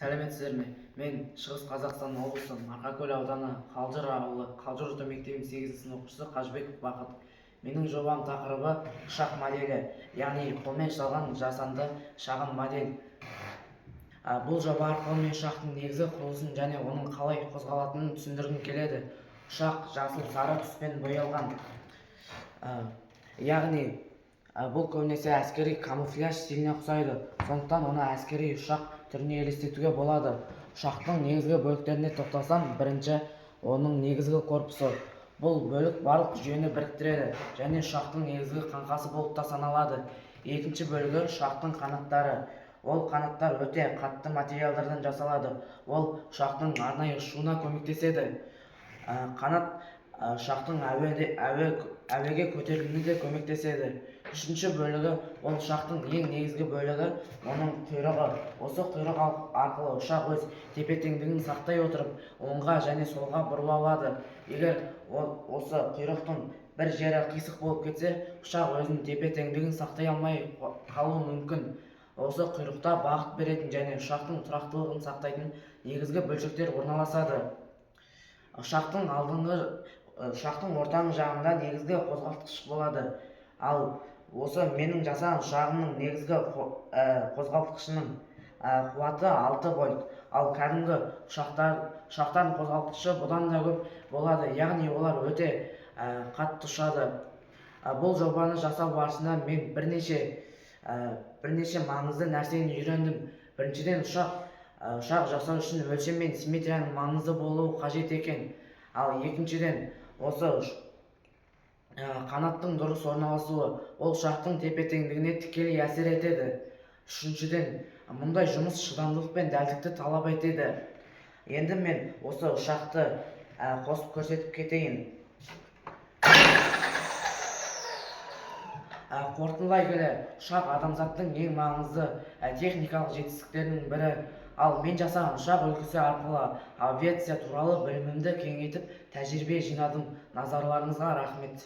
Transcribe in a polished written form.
Сәлеметсіздер ме? Мен Шығыс Қазақстан облысы Марқакөл ауданы Қалжыр ауылы Қалжыр орта мектебінің 8 сынып оқушысы Қажыбеков Бақыт. Менің жобам тақырыбы ұшақ моделі, яғни қолмен жасалған жасанды шағын модель. Бұл жоба арқылы мен ұшақтың негізгі құрылысын және оның қалай қозғалатынын түсіндіргім келеді. Ұшақ жасыл сары түспен боялған. Яғни бұл көбінесе әскери камуфляж стиліне ұқсайды, сондықтан оны әскери ұшақ түріне елестетуге болады. Ұшақтың негізгі бөліктеріне тоқталсам, бірінші оның негізгі корпусы. Бұл бөлік барлық жүйені біріктіреді және ұшақтың негізгі қаңқасы болып та саналады. Екінші бөлігі ұшақтың қанаттары. Ол қанаттар өте қатты материалдардан жасалады. Ол ұшақтың арнайы ұшуына көмектеседі. Қанат ұшақтың әуеге көтерілуіне де көмектеседі. Үшінші бөлігі ол ұшақтың ең негізгі бөлігі оның құйрығы. Осы құйрық арқылы ұшақ өз тепе-теңдігін сақтай отырып, оңға және солға бұрыла алады. Егер осы құйрықтың бір жері қисық болып кетсе, ұшақ өзінің тепе-теңдігін сақтай алмай қалуы мүмкін. Осы құйрықта бағыт беретін және ұшақтың тұрақтылығын сақтайтын негізгі бөлшектер орналасады. Ұшақтың ортаңғы жағында негізгі қозғалтқыш болады. Ал осы менің жасаған ұшағымның негізгі қозғалтқышының қуаты 6 вольт. Ал кәдімгі ұшақтардың қозғалтқышы бұдан да көп болады, яғни олар өте қатты ұшады. Бұл жобаны жасау барысында мен бірнеше маңызды нәрсені үйрендім. Біріншіден, ұшақ жасау үшін өлшем мен симметрияның маңызды болуы қажет екен. Ал екіншіден, осы қанаттың дұрыс орналасуы ол ұшақтың тепе-теңдігіне тікелей әсер етеді. Үшіншіден, мұндай жұмыс шыдамдылық пен дәлдікті талап етеді. Енді мен осы ұшақты қосып көрсетіп кетейін. Қорытындылай келе, ұшақ адамзаттың ең маңызды техникалық жетістіктерінің бірі. Ал мен жасаған ұшақ үлгісі арқылы авиация туралы білімімді кеңейтіп, тәжірибе жинадым. Назарларыңызға рахмет.